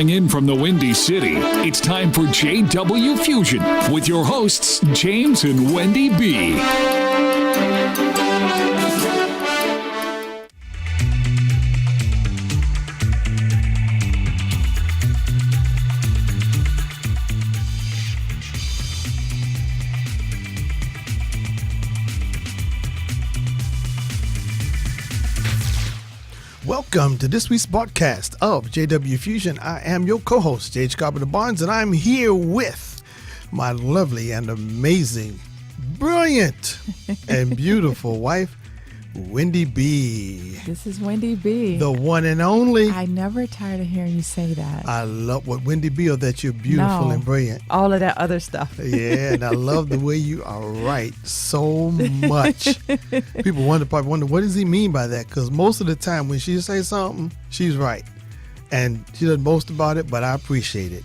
Calling in from the Windy City, it's time for JW Fusion with your hosts, James and Wendy B. Welcome to this week's podcast of JW Fusion. I am your co-host, J.H. Carpenter Barnes, and I'm here with my lovely and amazing, brilliant, and beautiful wife, Wendy B. This is Wendy B. The one and only. I never tired of hearing you say that. I love what Wendy B, or that you're beautiful and brilliant. All of that other stuff. Yeah, and I love the way you are right so much. People probably wonder, what does he mean by that? Because most of the time when she says something, she's right. And she doesn't boast about it, but I appreciate it.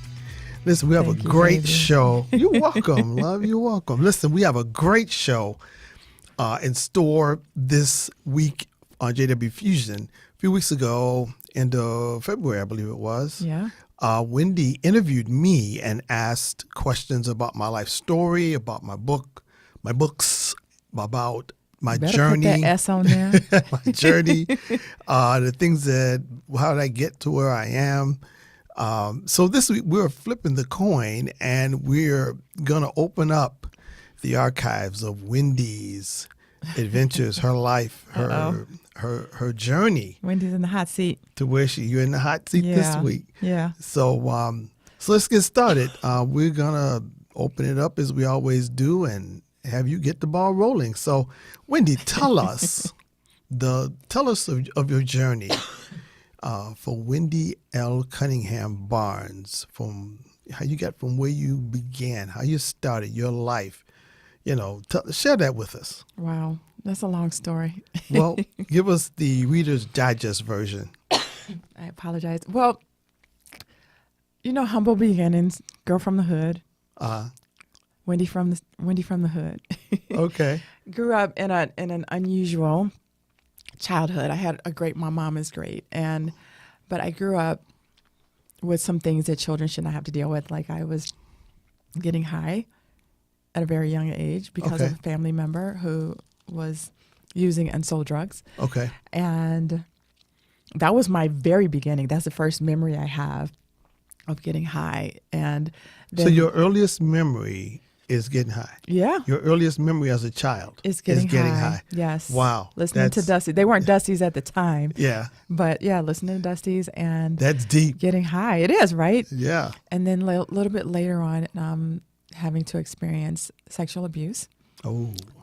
Listen, we have a great show. You're welcome, love. You're welcome. Listen, we have a great show in store this week on JW Fusion. A few weeks ago, end of February, I believe it was. Yeah. Wendy interviewed me and asked questions about my life story, about my books, about my journey. Put that S on there. My journey, the things how did I get to where I am. So this week we're flipping the coin, and we're gonna open up the archives of Wendy's adventures, her life, her journey. Wendy's in the hot seat. To where you're in the hot seat this week. Yeah. So let's get started. We're gonna open it up as we always do and have you get the ball rolling. So Wendy, tell us of your journey for Wendy L. Cunningham Barnes, from how you got from where you began, how you started your life. Share that with us. Wow, that's a long story. Well, give us the Reader's Digest version. I apologize. Well, humble beginnings, girl from the hood. Wendy from the hood. Okay. Grew up in an unusual childhood. I had my mom is great, but I grew up with some things that children should not have to deal with. Like I was getting high at a very young age because of a family member who was using and sold drugs. Okay. And that was my very beginning. That's the first memory I have of getting high. And then, so your earliest memory is getting high. Yeah. Your earliest memory as a child is getting high. Yes. Wow. Listening to Dusty. They weren't Dusties at the time. Yeah. But yeah, listening to Dusties and that's deep. Getting high. It is, right? Yeah. And then a little bit later on, having to experience sexual abuse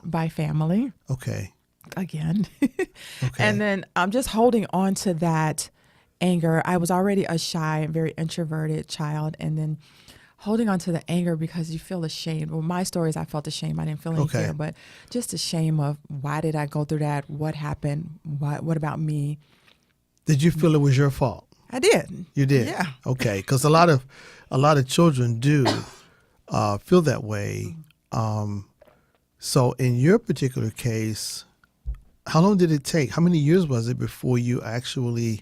by family. Okay. Again. Okay. And then I'm just holding on to that anger. I was already a shy and very introverted child, and then holding on to the anger because you feel ashamed. Well, my story is I felt ashamed. I didn't feel any fear, but just ashamed of why did I go through that? What happened? What about me? Did you feel it was your fault? I did. You did? Yeah. Okay. Because a lot of children do feel that way. So in your particular case, how long did it take? How many years was it before you actually,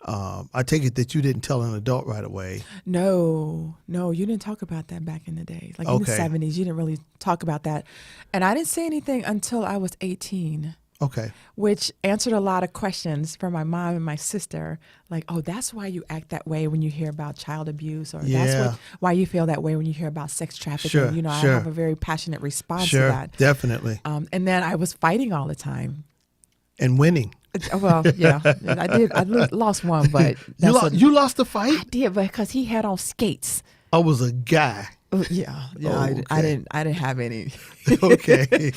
I take it that you didn't tell an adult right away? No, you didn't talk about that back in the day. Like in the 70s, you didn't really talk about that. And I didn't say anything until I was 18. Okay. Which answered a lot of questions from my mom and my sister. Like, oh, that's why you act that way when you hear about child abuse, or that's why you feel that way when you hear about sex trafficking. Sure, I have a very passionate response to that. Definitely. And then I was fighting all the time. And winning. Well, yeah, I did. I lost one, but you lost the fight? I did, because he had on skates. I was a guy. Yeah. I didn't have any. Okay.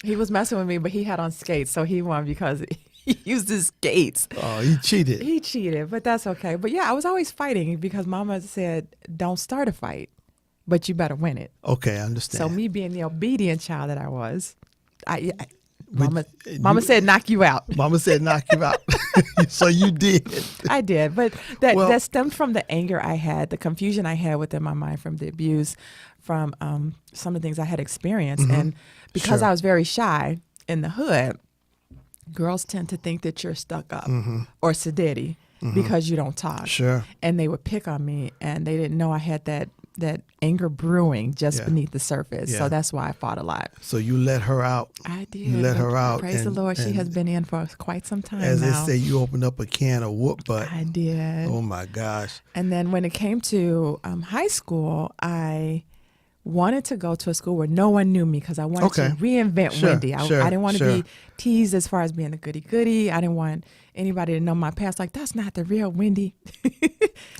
He was messing with me, but he had on skates, so he won because he used his skates. Oh, he cheated. He cheated, but that's okay. But yeah, I was always fighting because Mama said, "Don't start a fight, but you better win it." Okay, I understand. So me being the obedient child that I was, Mama said, "Knock you out." Mama said, "Knock you out." So you did. I did, but that stemmed from the anger I had, the confusion I had within my mind from the abuse, from some of the things I had experienced, and because I was very shy in the hood, girls tend to think that you're stuck up or sedity. because you don't talk. Sure. And they would pick on me, and they didn't know I had that anger brewing just beneath the surface. Yeah. So that's why I fought a lot. So you let her out. I did. You let her out. Praise the Lord. She has been in for quite some time as now. they say, you opened up a can of whoop butt. I did. Oh my gosh. And then when it came to high school, I wanted to go to a school where no one knew me because I wanted to reinvent Wendy. I didn't want to be teased as far as being the goody-goody. I didn't want anybody to know my past. Like, that's not the real Wendy.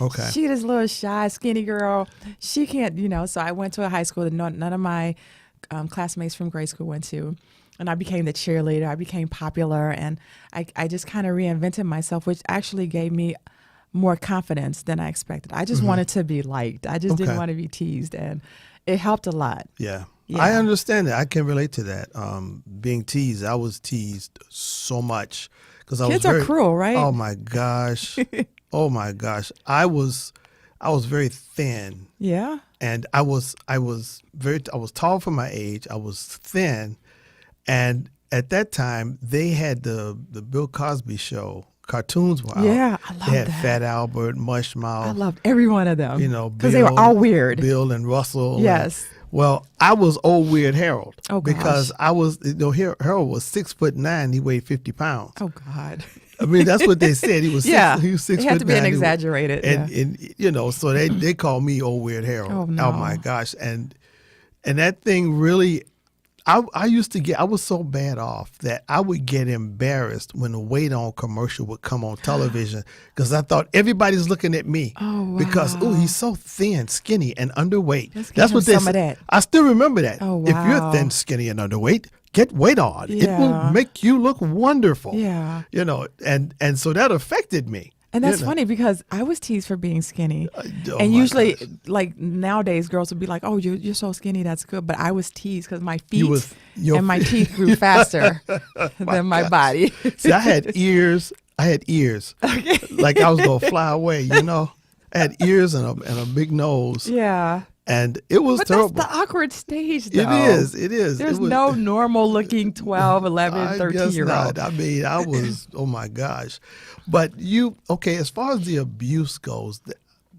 Okay. She this little shy, skinny girl. She can't, So I went to a high school that none of my classmates from grade school went to. And I became the cheerleader. I became popular. And I just kind of reinvented myself, which actually gave me more confidence than I expected. I just wanted to be liked. I just didn't want to be teased. And it helped a lot. Yeah. I understand that. I can relate to that. Being teased, I was teased so much because Kids are cruel, right? Oh my gosh. Oh my gosh. I was very thin. Yeah. And I was tall for my age. I was thin. And at that time they had the Bill Cosby show. Cartoons were out. Yeah, I love They had that. Fat Albert, Mushmouth. I loved every one of them. Because because they were all weird. Bill and Russell. Yes. Well, I was old weird Harold. Oh, gosh. Because I was, Harold was 6'9". He weighed 50 pounds. Oh God. I mean, that's what they said. He was he was 6'9". It had to be an exaggerated. And so they called me old weird Harold. Oh, no. Oh my gosh. And that thing really, I was so bad off that I would get embarrassed when the Wait On commercial would come on television because I thought everybody's looking at me. Oh, wow. Because, he's so thin, skinny, and underweight. That's what they some said. of that. I still remember that. Oh, If you're wow. thin, skinny, and underweight, get Wait On. It will Yeah. make you look wonderful. Yeah. And so that affected me. And that's funny because I was teased for being skinny. Oh And my usually, gosh. like nowadays, girls would be like, "Oh, you're so skinny, that's good." But I was teased because my feet your and my teeth grew faster than my body. See, I had ears. Like I was going to fly away, I had ears and a big nose. Yeah. And it was But terrible. that's the awkward stage, though. It is. There's It was, no normal looking 12, 11, I 13-year-old. guess not. I mean, I was, oh my gosh. But as far as the abuse goes,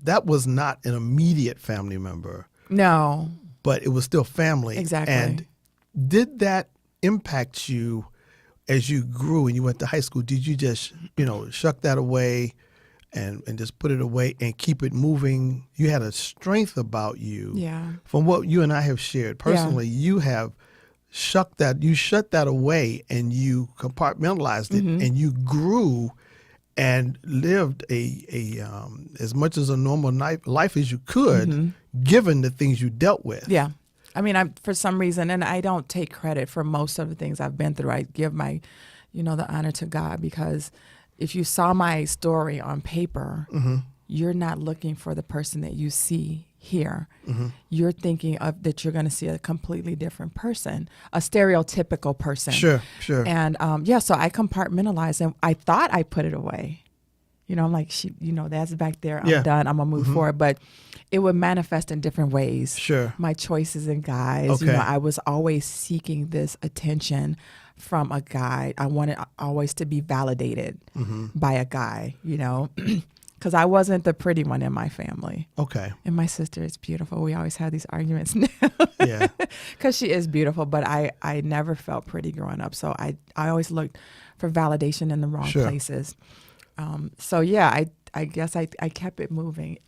that was not an immediate family member, No. but it was still family. Exactly. And did that impact you as you grew and you went to high school? Did you just, shuck that away and just put it away and keep it moving? You had a strength about you. Yeah. From what you and I have shared personally, you have shut that away and you compartmentalized it and you grew and lived a as much as a normal life as you could, given the things you dealt with. Yeah. I mean, for some reason, and I don't take credit for most of the things I've been through. I give my, the honor to God, because if you saw my story on paper, you're not looking for the person that you see here. You're thinking that you're going to see a completely different person, a stereotypical person. Sure. And so I compartmentalized, and I thought I put it away. I'm like, that's back there. I'm done. I'm going to move forward. But it would manifest in different ways. Sure. My choices in guys. Okay. I was always seeking this attention from a guy. I wanted always to be validated by a guy, because I wasn't the pretty one in my family. Okay. And my sister is beautiful. We always have these arguments now. Yeah. Because she is beautiful, but I never felt pretty growing up. So I always looked for validation in the wrong places. I guess I kept it moving.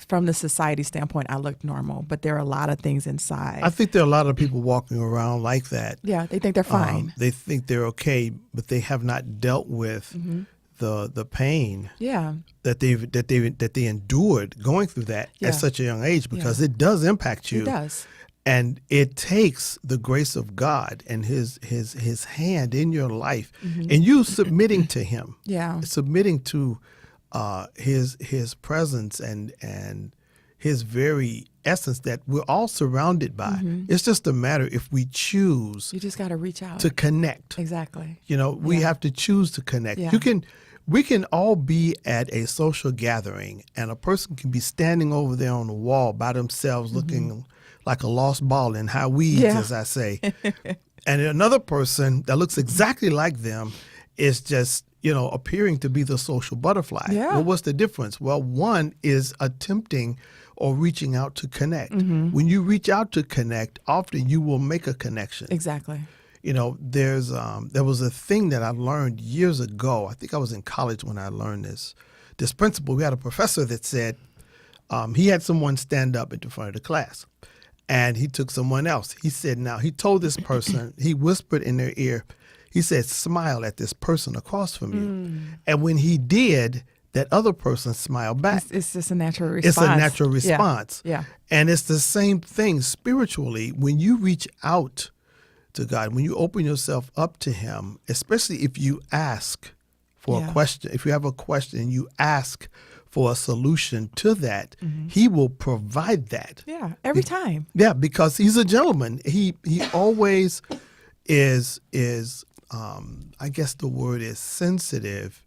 From the society standpoint, I looked normal, but there are a lot of things inside. I think there are a lot of people walking around like that. Yeah, they think they're fine. They think they're okay, but they have not dealt with the pain that they endured going through that at such a young age, because it does impact you. It does. And it takes the grace of God and his hand in your life and you submitting to him. Yeah. Submitting to his presence and his very essence that we're all surrounded by. It's just a matter if we choose You just got to reach out. to connect. Exactly. We have to choose to connect. Yeah. We can all be at a social gathering and a person can be standing over there on the wall by themselves looking like a lost ball in high weeds, as I say. And another person that looks exactly like them is just appearing to be the social butterfly. Yeah. Well, what's the difference? Well, one is attempting or reaching out to connect. When you reach out to connect, often you will make a connection. Exactly. There was a thing that I learned years ago. I think I was in college when I learned this principle. We had a professor that said he had someone stand up in front of the class, and he took someone else. He said, now, he told this person, he whispered in their ear, he said, smile at this person across from you. And when he did, that other person smiled back. It's just a natural response. It's a natural response. Yeah. And it's the same thing spiritually. When you reach out to God, when you open yourself up to Him, especially if you ask for a question, if you have a question, you ask for a solution to that, He will provide that. Yeah, every time. Yeah, because He's a gentleman. He always is I guess the word is sensitive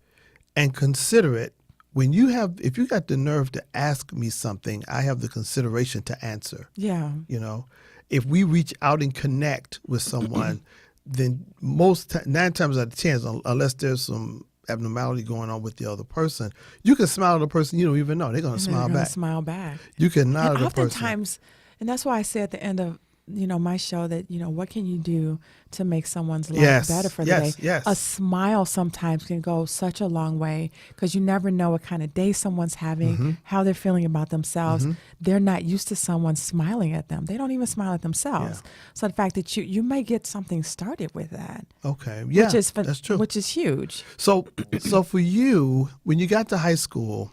and considerate. If you got the nerve to ask me something, I have the consideration to answer. Yeah. If we reach out and connect with someone, then 9 times out of 10, unless there's some abnormality going on with the other person, you can smile at the person you don't even know. They're going to smile back. You can nod at the person. Oftentimes, and that's why I say at the end of my show that, what can you do to make someone's life better for the day? Yes. A smile sometimes can go such a long way, because you never know what kind of day someone's having, how they're feeling about themselves. They're not used to someone smiling at them. They don't even smile at themselves. Yeah. So the fact that you may get something started with that. Okay. Yeah, that's true. Which is huge. So for you, when you got to high school,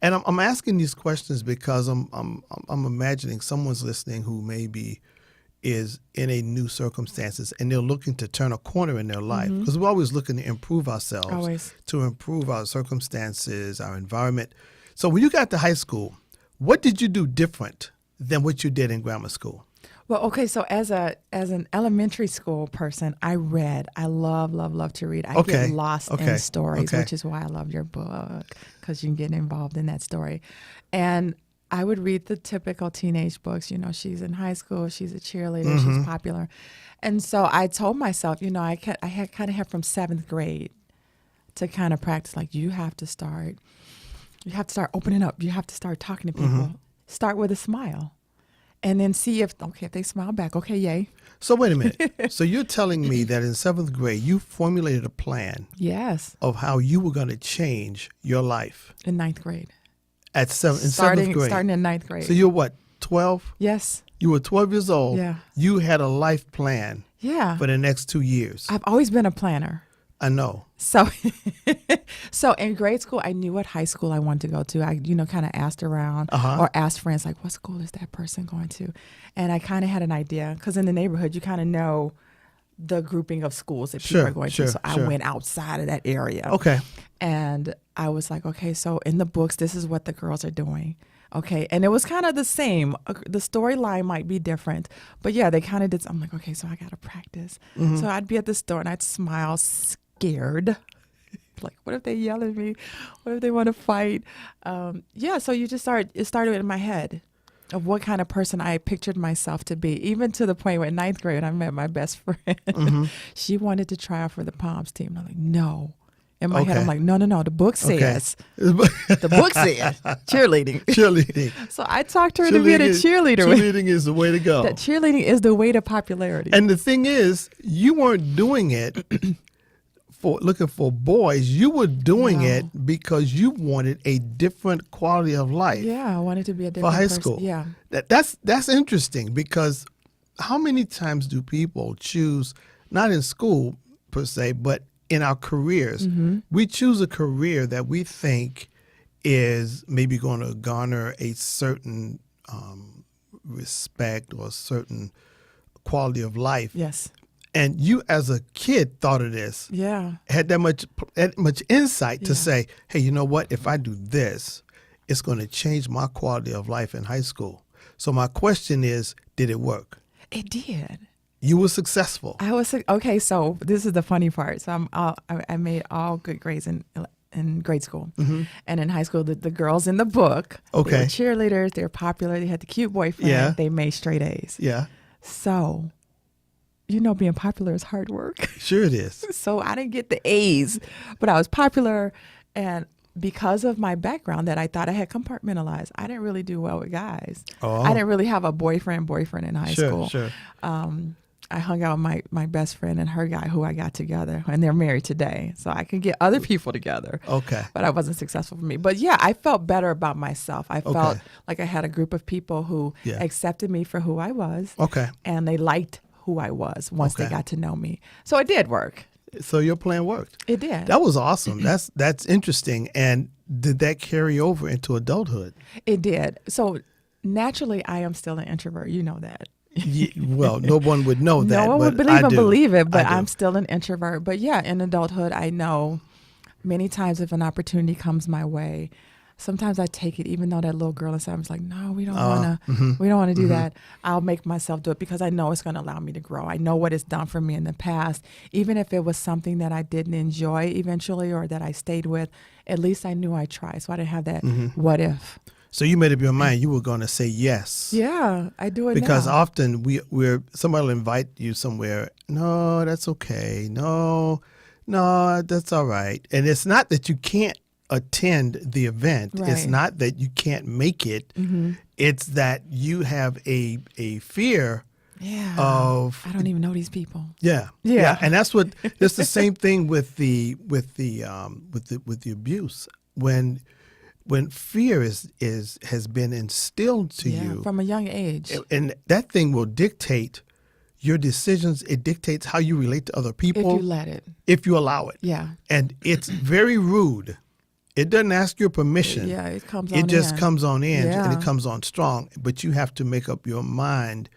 and I'm asking these questions because I'm imagining someone's listening who maybe is in a new circumstances, and they're looking to turn a corner in their life, because we're always looking to improve ourselves, to improve our circumstances, our environment. So when you got to high school, what did you do different than what you did in grammar school? Well, okay, so as an elementary school person, I read. I love to read. I get lost in stories, which is why I love your book, because you can get involved in that story. And I would read the typical teenage books. She's in high school, she's a cheerleader, she's popular. And so I told myself, I had kind of from 7th grade to kind of practice, like, you have to start opening up. You have to start talking to people. Start with a smile. And then see if they smile back, okay, yay. So wait a minute. So you're telling me that in 7th grade, you formulated a plan of how you were going to change your life. In 9th grade. In 7th grade. Starting in 9th grade. So you're what, 12? Yes. You were 12 years old. Yeah. You had a life plan for the next 2 years. I've always been a planner. I know. So in grade school, I knew what high school I wanted to go to. I, kind of asked around or asked friends, like, what school is that person going to? And I kind of had an idea, because in the neighborhood, you kind of know the grouping of schools that people are going to. So I went outside of that area. Okay. And I was like, okay, so in the books, this is what the girls are doing. Okay. And it was kind of the same. The storyline might be different, but yeah, they kind of did. I'm like, okay, so I got to practice. So I'd be at the store and I'd smile scared. Like, what if they yell at me? What if they want to fight? So you just it started in my head of what kind of person I pictured myself to be, even to the point where in 9th grade, I met my best friend. She wanted to try out for the Palms team. I'm like, no. In my head, I'm like, no. The book says. The book says cheerleading. So I talked to her to be a cheerleader. Cheerleading is the way to go. That cheerleading is the way to popularity. And the thing is, you weren't doing it looking for boys. You were doing it because you wanted a different quality of life. Yeah, I wanted to be a different for high person. School. Yeah. That's interesting, because how many times do people choose, not in school per se, but in our careers, we choose a career that we think is maybe going to garner a certain respect or a certain quality of life. Yes. And you, as a kid, thought of this. Yeah. Had that much insight to say, hey, you know what? If I do this, it's going to change my quality of life in high school. So my question is, did it work? It did. You were successful. I was okay. So this is the funny part. So I made all good grades in grade school, and in high school, the girls in the book, they were cheerleaders. They were popular. They had the cute boyfriend. Yeah. They made straight A's. Yeah. So, being popular is hard work. Sure it is. So I didn't get the A's, but I was popular. And because of my background that I thought I had compartmentalized, I didn't really do well with guys. Oh. I didn't really have a boyfriend in high school. Sure. I hung out with my best friend and her guy who I got together, and they're married today. So I can get other people together. Okay. But I wasn't successful for me. But yeah, I felt better about myself. I felt like I had a group of people who accepted me for who I was. Okay. And they liked who I was once they got to know me. So it did work. So your plan worked. It did. That was awesome. That's interesting. And did that carry over into adulthood? It did. So naturally, I am still an introvert. You know that. Well, no one would know that. No one would but believe it, but I'm still an introvert. But yeah, in adulthood, I know many times if an opportunity comes my way, sometimes I take it, even though that little girl inside is like, no, we don't want to, we don't want to do that. I'll make myself do it because I know it's going to allow me to grow. I know what it's done for me in the past. Even if it was something that I didn't enjoy eventually or that I stayed with, at least I knew I tried. So I didn't have that what if. So you made up your mind you were going to say yes. Yeah, I do it because now. often we're somebody will invite you somewhere. No, that's okay. No, that's all right. And it's not that you can't attend the event. Right. It's not that you can't make it. It's that you have a fear of I don't even know these people. Yeah. And that's what it's the same thing with the abuse. When fear has been instilled to you from a young age, and that thing will dictate your decisions. It dictates how you relate to other people. if you let it. If you allow it. Yeah. And it's very rude. It doesn't ask your permission. Yeah, it comes on It just in. comes on in and Yeah. it comes on strong. But you have to make up your mind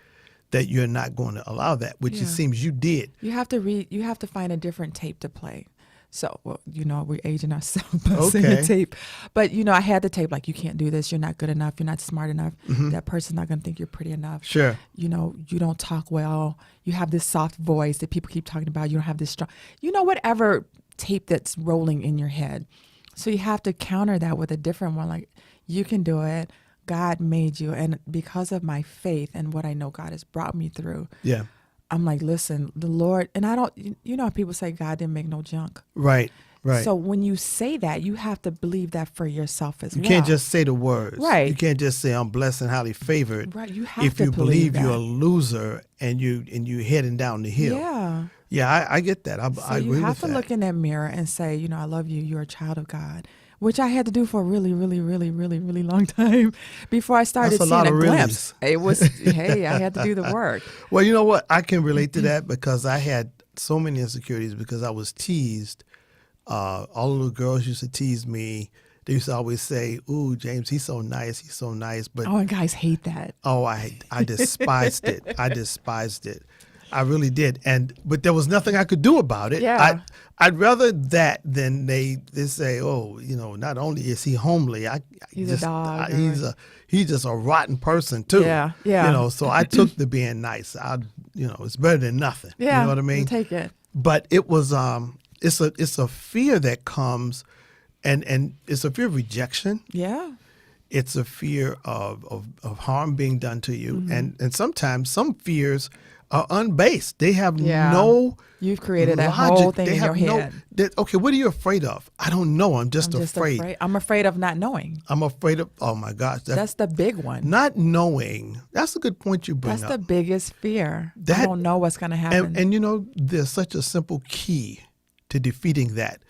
that you're not going to allow that, which it seems you did. You have to read. You have to find a different tape to play. So, well, we're aging ourselves by saying the tape. But, I had the tape like, you can't do this. You're not good enough. You're not smart enough. That person's not going to think you're pretty enough. Sure. You don't talk well. You have this soft voice that people keep talking about. You don't have this strong, whatever tape that's rolling in your head. So you have to counter that with a different one. Like, you can do it. God made you. And because of my faith and what I know God has brought me through. Yeah. I'm like, listen, the Lord, and I don't, how people say God didn't make no junk. Right. So when you say that, you have to believe that for yourself as well. You can't just say the words. Right. You can't just say I'm blessed and highly favored. Right. You have if to you believe that. you're a loser and you heading down the hill. Yeah. Yeah, I get that. I agree with that. You have to look in that mirror and say, I love you. You're a child of God. Which I had to do for a really, really, really, really, really long time before I started That's a seeing lot a of glimpse. reallys. It was, hey, I had to do the work. Well, you know what? I can relate to that because I had so many insecurities because I was teased. All the little girls used to tease me. They used to always say, "Ooh, James, he's so nice. He's so nice." But and guys hate that. Oh, I despised it. I despised it. I really did. But there was nothing I could do about it. Yeah. I'd rather that than they say, oh, not only is he homely, He's a dog. He's just a rotten person too. Yeah. So I took the being nice. It's better than nothing. Yeah. You know what I mean? You take it. But it was it's a fear that comes and it's a fear of rejection. Yeah. It's a fear of harm being done to you. And sometimes some fears are unbased. They have no You've created logic. that whole thing in your head. Okay, what are you afraid of? I don't know. I'm just afraid. I'm afraid of not knowing. I'm afraid of, oh my gosh. That's the big one. Not knowing. That's a good point you bring up. That's the biggest fear. I don't know what's going to happen. And there's such a simple key to defeating that.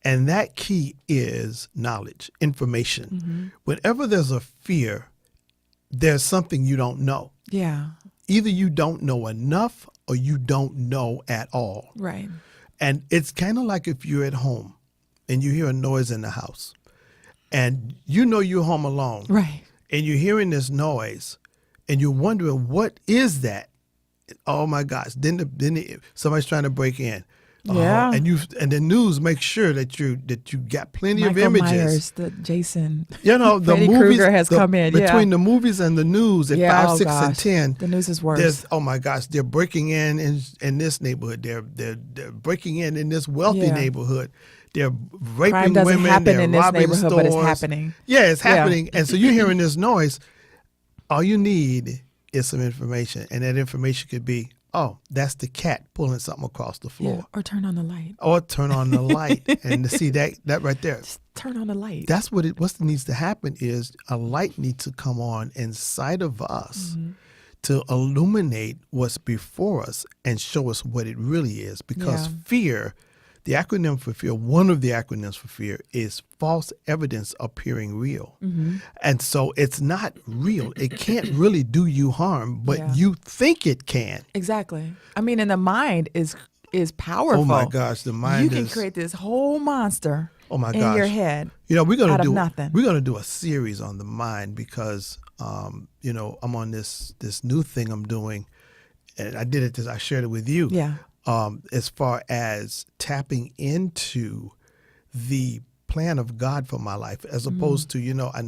And that key is knowledge, information. Whenever there's a fear, there's something you don't know. Yeah. Either you don't know enough or you don't know at all. Right. And it's kind of like if you're at home and you hear a noise in the house and you're home alone. Right. And you're hearing this noise and you're wondering, what is that? Oh my gosh. Then somebody's trying to break in. Yeah. And the news makes sure that you got plenty Michael of images. Myers, the Jason. The Freddy movies Krueger has come in. Between the movies and the news at 5, 6, and 10. The news is worse. Oh my gosh, they're breaking in this neighborhood. They're breaking in this wealthy neighborhood. They're raping Crime doesn't women. happen They're in this robbing neighborhood, stores. but it's happening. Yeah, it's happening. And so you're hearing this noise. All you need is some information, and that information could be, oh, that's the cat pulling something across the floor. Yeah. Or turn on the light. Or turn on the light. And to see that right there. Just turn on the light. That's what needs to happen is a light needs to come on inside of us to illuminate what's before us and show us what it really is. Because fear, the acronym for fear, one of the acronyms for fear is false evidence appearing real. And so it's not real. It can't really do you harm, but you think it can. Exactly. I mean, and the mind is powerful. Oh my gosh, the mind You can create this whole monster oh my in gosh. your head. You know, we're out gonna of nothing. We're gonna do a series on the mind because you know, I'm on this new thing I'm doing, and I shared it with you. Yeah. As far as tapping into the plan of God for my life, as opposed to, you know, I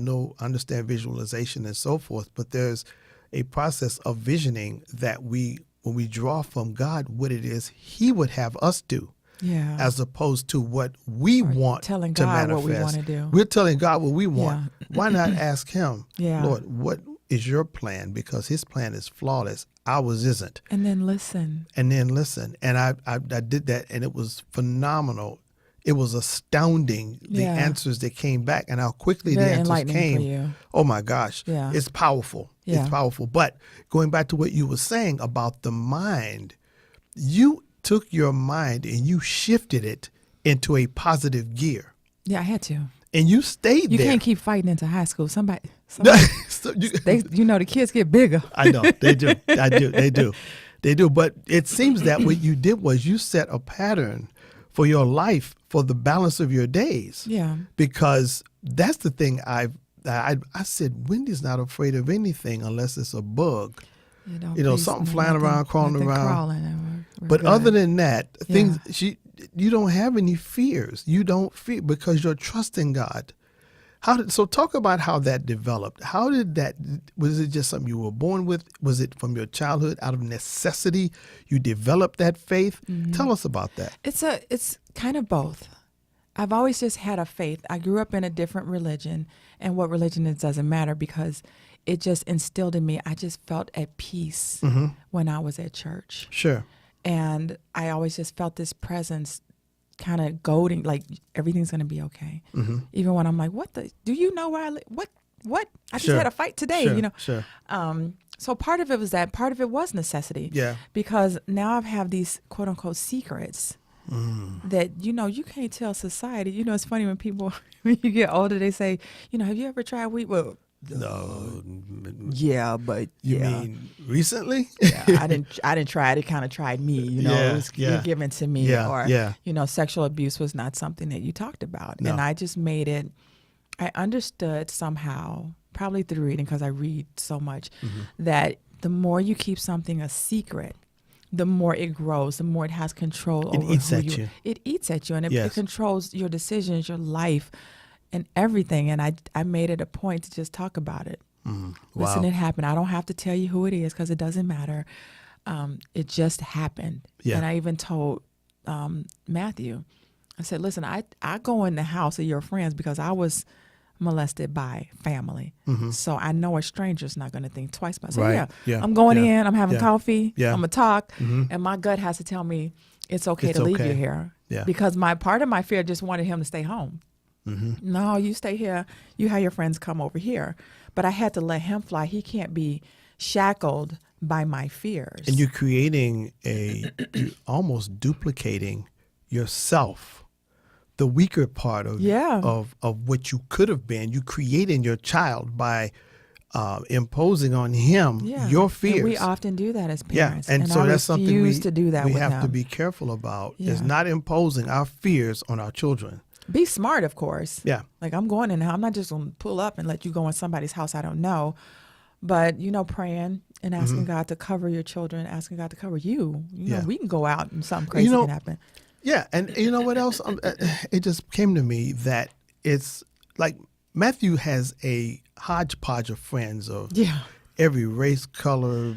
understand visualization and so forth, but there's a process of visioning that when we draw from God what it is He would have us do. Yeah. As opposed to what we want telling to God manifest. what we want to do. We're telling God what we want. Why not ask Him, Yeah. Lord, what is your plan? Because His plan is flawless. Ours isn't. And then listen. And I did that, and it was phenomenal. It was astounding, the answers that came back and how quickly Very the answers enlightening came. for you. Oh my gosh. Yeah. It's powerful. Yeah. It's powerful. But going back to what you were saying about the mind, you took your mind and you shifted it into a positive gear. Yeah, I had to. And you stayed You there. can't keep fighting into high school. Somebody So you, the kids get bigger. I know they do. They do. But it seems that what you did was you set a pattern for your life for the balance of your days. Yeah. Because that's the thing I said, Wendy's not afraid of anything unless it's a bug. You know, Something flying around, crawling around. We're But good. other than that, you don't have any fears. You don't fear because you're trusting God. So talk about how that developed. How did that, was it just something you were born with? Was it from your childhood out of necessity? You developed that faith? Tell us about that. It's kind of both. I've always just had a faith. I grew up in a different religion, and what religion is doesn't matter because it just instilled in me. I just felt at peace when I was at church. Sure. And I always just felt this presence kind of goading, like everything's going to be okay. Even when I'm like, do you know where I live? What? I just had a fight today, Sure. you know? Sure. So part of it was that, part of it was necessity. Yeah. Because now I have these quote unquote secrets that, you can't tell society. It's funny when people, when you get older, they say, have you ever tried weed? Well, No. yeah, but You mean recently? yeah, I didn't try it. It kind of tried me, Yeah, it was yeah. given to me, Yeah, or yeah. Sexual abuse was not something that you talked about, No. and I just made it. I understood somehow, probably through reading because I read so much, that the more you keep something a secret, the more it grows, the more it has control over eats who at you. you. It eats at you, and it Yes. controls your decisions, your life, and everything. And I made it a point to just talk about it. Listen, Wow. it happened. I don't have to tell you who it is because it doesn't matter. It just happened. Yeah. And I even told Matthew, I said, listen, I go in the house of your friends because I was molested by family. So I know a stranger's not going to think twice about it. So Right. Yeah. I'm going Yeah. in, I'm having Yeah. coffee, Yeah. I'm going to talk, and my gut has to tell me it's okay It's to leave okay. you here. Yeah. Because part of my fear just wanted him to stay home. No, you stay here. You have your friends come over here. But I had to let him fly. He can't be shackled by my fears. And you're creating you're almost duplicating yourself, the weaker part of what you could have been. You create in your child by imposing on him your fears. And we often do that as Yeah, parents. and so I that's something refuse to do that we with have to him. be careful about. Yeah. Is not imposing our fears on our children. Be smart, of course. Yeah. Like I'm going in. I'm not just going to pull up and let you go in somebody's house I don't know. But, praying and asking God to cover your children, asking God to cover you. We can go out and something crazy can happen. Yeah, and you know what else? It just came to me that it's like Matthew has a hodgepodge of friends of every race, color,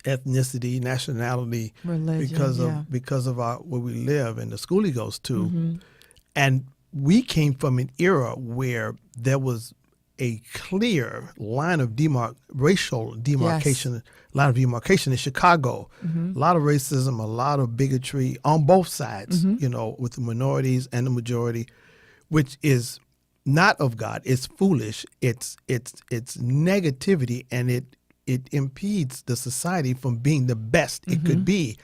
ethnicity, nationality, Religion, because of where we live and the school he goes to, and we came from an era where there was a clear line of racial demarcation, line of demarcation in Chicago. A lot of racism, a lot of bigotry on both sides, with the minorities and the majority, which is not of God. It's foolish. It's negativity, and it impedes the society from being the best it could be.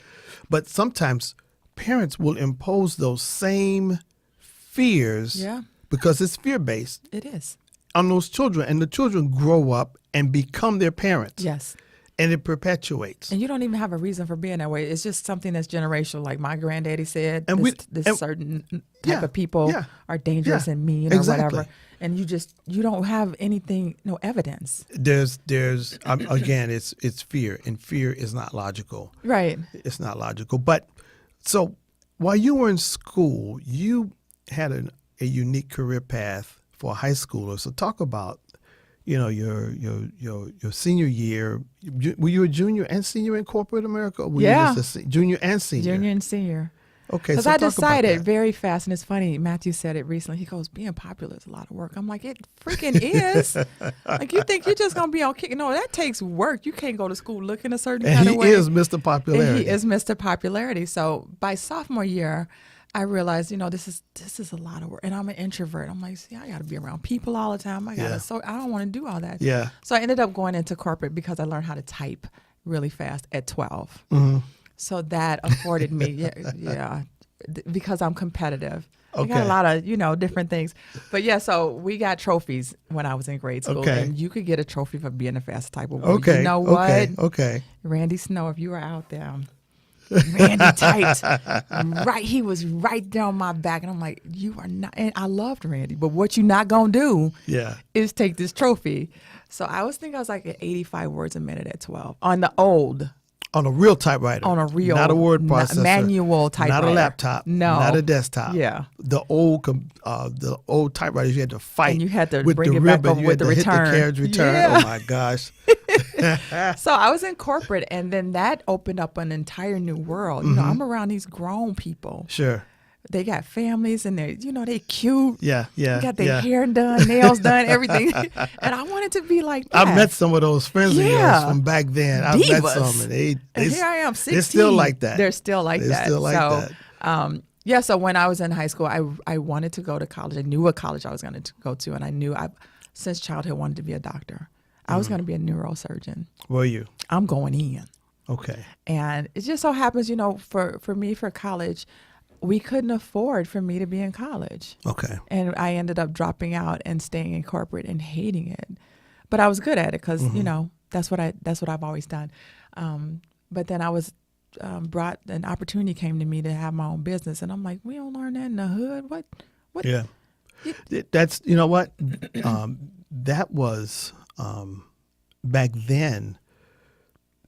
But sometimes parents will impose those same fears because it's fear-based. It is. On those children, and the children grow up and become their parents. Yes. And it perpetuates. And you don't even have a reason for being that way. It's just something that's generational. Like my granddaddy said, And this certain type of people are dangerous and mean or whatever. And you don't have anything, no evidence. There's again, it's fear, and fear is not logical. Right. It's not logical. But so while you were in school, you had a unique career path for a high schooler. So talk about, your senior year. Were you a junior and senior in corporate America? Or were you just a junior and senior? Junior and senior. Okay, because so I talk about decided that. very fast, and it's funny. Matthew said it recently. He goes, "Being popular is a lot of work." I'm like, "It freaking is." Like, you think you're just gonna be on kick? No, that takes work. You can't go to school looking a certain kind of way. And he is Mr. Popularity. And he is Mr. Popularity. So by sophomore year, I realized, this is a lot of work, and I'm an introvert. I'm like, I got to be around people all the time. I don't want to do all that. Yeah. So I ended up going into corporate because I learned how to type really fast at 12. So that afforded me, because I'm competitive. Okay. I got a lot of, different things. But so we got trophies when I was in grade school. Okay. And you could get a trophy for being the fastest typer. Well, Okay. you know what? Okay. Randy Snow, if you were out there, Randy typed right. He was right there on my back, and I'm like, "You are not." And I loved Randy, but what you not gonna do is take this trophy. So I was like at 85 words a minute at 12 on the old. On a real typewriter. On a real, not a word processor, manual typewriter. not a laptop, no, not a desktop. Yeah, the old typewriters you had to fight. And you had to with bring the it ribbon. back over You with had the to return. Hit the carriage return. Yeah. Oh my gosh. So I was in corporate, and then that opened up an entire new world. I'm around these grown people. Sure. They got families, and they cute. Yeah. They got their hair done, nails done, everything. And I wanted to be like that. I met some of those friends of yours from back then. I met some, and and here I am, 16. They're still like that. They're still like that. Still like that. So when I was in high school, I wanted to go to college. I knew what college I was going to go to, and I knew since childhood wanted to be a doctor. I was going to be a neurosurgeon. Were you? I'm going in. Okay. And it just so happens, for me, for college, we couldn't afford for me to be in college. Okay. And I ended up dropping out and staying in corporate and hating it. But I was good at it because, that's what I've always done. But then I was brought, an opportunity came to me to have my own business. And I'm like, we don't learn that in the hood. What? Yeah. That's, you know what? That was, back then,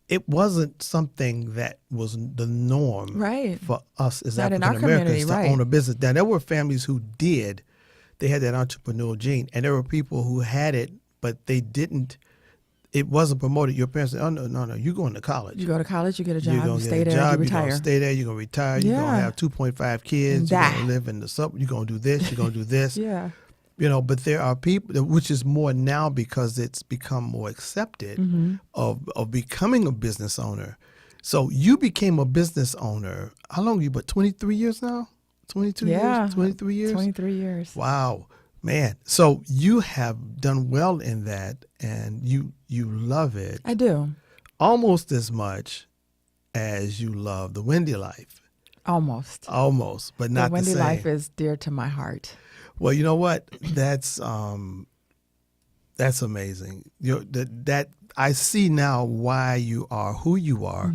it wasn't something that was the norm for us as African Americans to own a business. Now, there were families who did. They had that entrepreneurial gene, and there were people who had it, but they didn't. It wasn't promoted. Your parents said, "Oh no, you're going to college. You go to college, you get a job, you're you stay there, you retire. You're gonna stay there. You're gonna retire. You're gonna have 2.5 kids. You're gonna live in the suburb. You're gonna do this. You're gonna do this. Yeah." But there are people, which is more now because it's become more accepted of becoming a business owner. So you became a business owner. How long are you? But 23 years now? 22 years? 23 years? 23 years. Wow, man. So you have done well in that, and you love it. I do. Almost as much as you love the Wendy life. Almost, but not the same. The Wendy life is dear to my heart. Well, you know what? That's amazing. That I see now why you are who you are,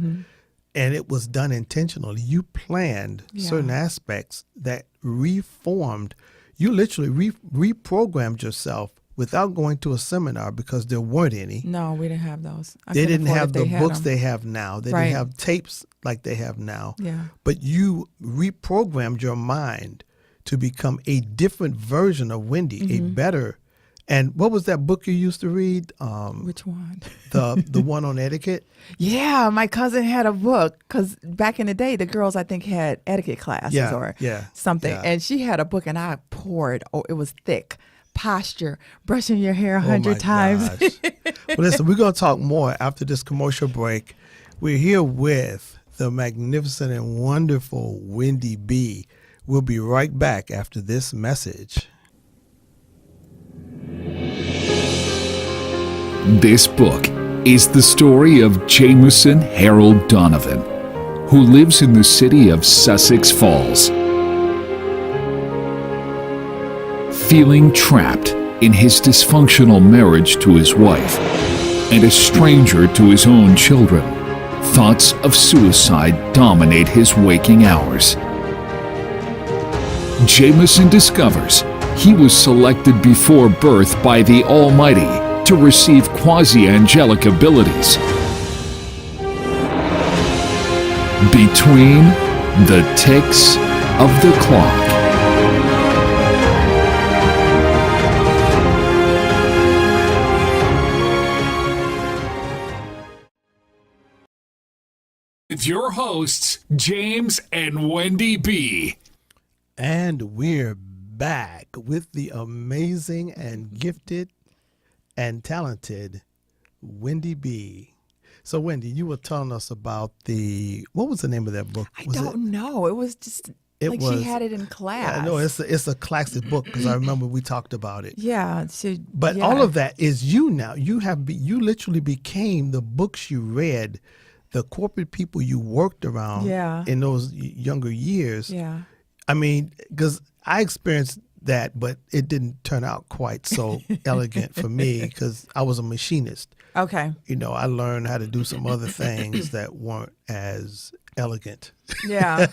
and it was done intentionally. You planned certain aspects that reformed. You literally reprogrammed yourself without going to a seminar because there weren't any. No, we didn't have those. They didn't have the books they have now. They didn't have tapes like they have now. Yeah. But you reprogrammed your mind to become a different version of Wendy, a better. And what was that book you used to read? Which one? The one on etiquette? Yeah, my cousin had a book because back in the day, the girls, I think, had etiquette classes or something. Yeah. And she had a book, and I poured. Oh, it was thick. posture, brushing your hair Oh, 100 my times. gosh. Well, listen, we're going to talk more after this commercial break. We're here with the magnificent and wonderful Wendy B. We'll be right back after this message. This book is the story of Jameson Harold Donovan, who lives in the city of Sussex Falls. Feeling trapped in his dysfunctional marriage to his wife and a stranger to his own children, thoughts of suicide dominate his waking hours. Jameson discovers he was selected before birth by the Almighty to receive quasi-angelic abilities. Between the ticks of the clock. With your hosts, James and Wendy B. And we're back with the amazing and gifted and talented Wendy B. So, Wendy, you were telling us about what was the name of that book? I don't know. It was just she had it in class. Yeah, no, it's a classic book because I remember we talked about it. Yeah. But all of that is you now. You literally became the books you read, the corporate people you worked around in those younger years. Yeah. I mean, because I experienced that, but it didn't turn out quite so elegant for me because I was a machinist. Okay. You know, I learned how to do some other things that weren't as elegant. Yeah.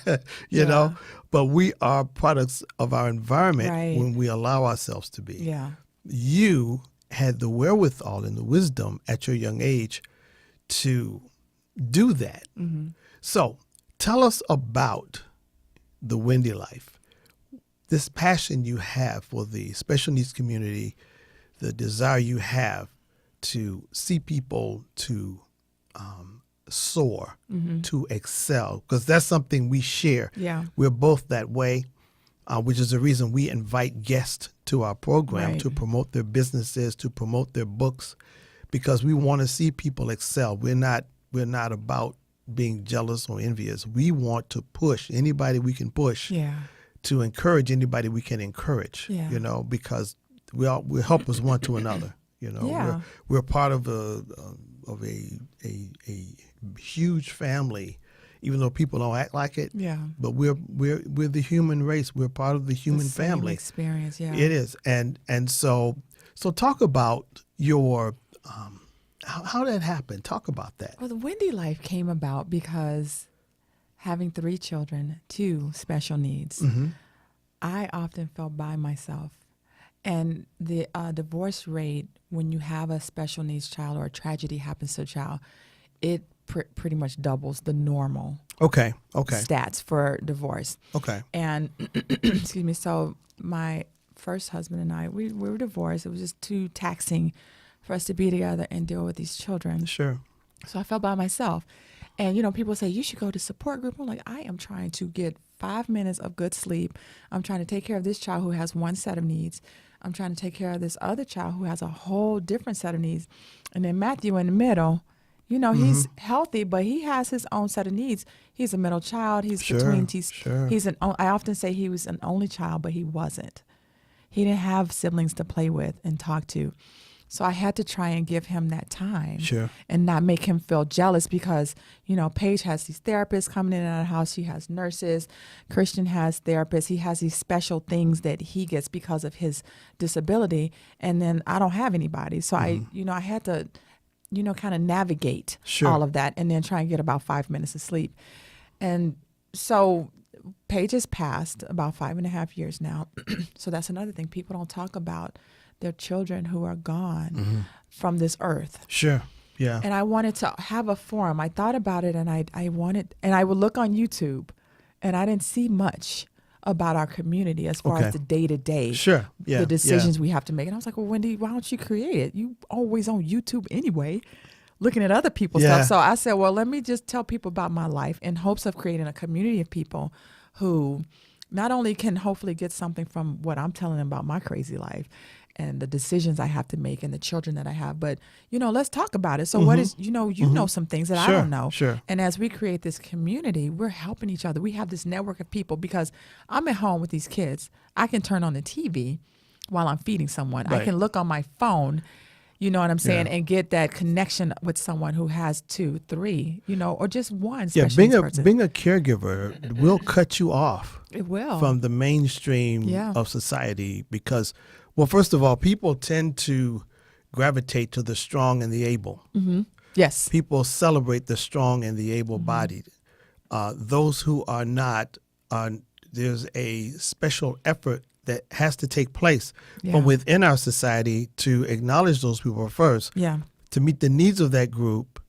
you know, but we are products of our environment when we allow ourselves to be. Yeah. You had the wherewithal and the wisdom at your young age to do that. Mm-hmm. So tell us about the Wendy life. This passion you have for the special needs community, the desire you have to see people to soar, to excel, because that's something we share. Yeah. We're both that way, which is the reason we invite guests to our program to promote their businesses, to promote their books, because we want to see people excel. We're not about being jealous or envious. We want to push anybody we can push. Yeah. To encourage anybody we can encourage, you know, because we help us one to another. You know, we're part of a huge family, even though people don't act like it. Yeah. But we're the human race. We're part of the human family. Experience. Yeah. It is, and so talk about your how that happened. Talk about that. Well, the Wendy life came about because having 3 children, 2 special needs, I often felt by myself. And the divorce rate, when you have a special needs child or a tragedy happens to a child, it pretty much doubles the normal stats for divorce. Okay. And, excuse me, so my first husband and I, we were divorced. It was just too taxing for us to be together and deal with these children. Sure. So I felt by myself. And, you know, people say, you should go to support group. I'm like, I am trying to get 5 minutes of good sleep. I'm trying to take care of this child who has one set of needs. I'm trying to take care of this other child who has a whole different set of needs. And then Matthew in the middle, you know, he's healthy, but he has his own set of needs. He's a middle child. He's between, I often say he was an only child, but he wasn't. He didn't have siblings to play with and talk to. So I had to try and give him that time and not make him feel jealous because, you know, Paige has these therapists coming in and out of the house. She has nurses. Christian has therapists. He has these special things that he gets because of his disability. And then I don't have anybody. So I had to, kind of navigate all of that and then try and get about 5 minutes of sleep. And so Paige has passed about 5.5 years now. So that's another thing. People don't talk about their children who are gone from this earth. Sure. Yeah. And I wanted to have a forum. I thought about it and I would look on YouTube and I didn't see much about our community as far as the day-to-day, the decisions we have to make. And I was like, well, Wendy, why don't you create it? You always on YouTube anyway, looking at other people's stuff. So I said, well, let me just tell people about my life in hopes of creating a community of people who not only can hopefully get something from what I'm telling them about my crazy life and the decisions I have to make and the children that I have, but, let's talk about it. So what is, you know some things that I don't know. Sure. And as we create this community, we're helping each other. We have this network of people because I'm at home with these kids. I can turn on the TV while I'm feeding someone. Right. I can look on my phone, you know what I'm saying, Yeah. and get that connection with someone who has 2, 3, or just one Yeah, special being needs a person. being a caregiver will cut you off It will. from the mainstream Yeah. of society because, well, first of all, people tend to gravitate to the strong and the able. Yes. People celebrate the strong and the able-bodied. Those who are not, there's a special effort that has to take place Yeah. from within our society to acknowledge those people first, Yeah. to meet the needs of that group,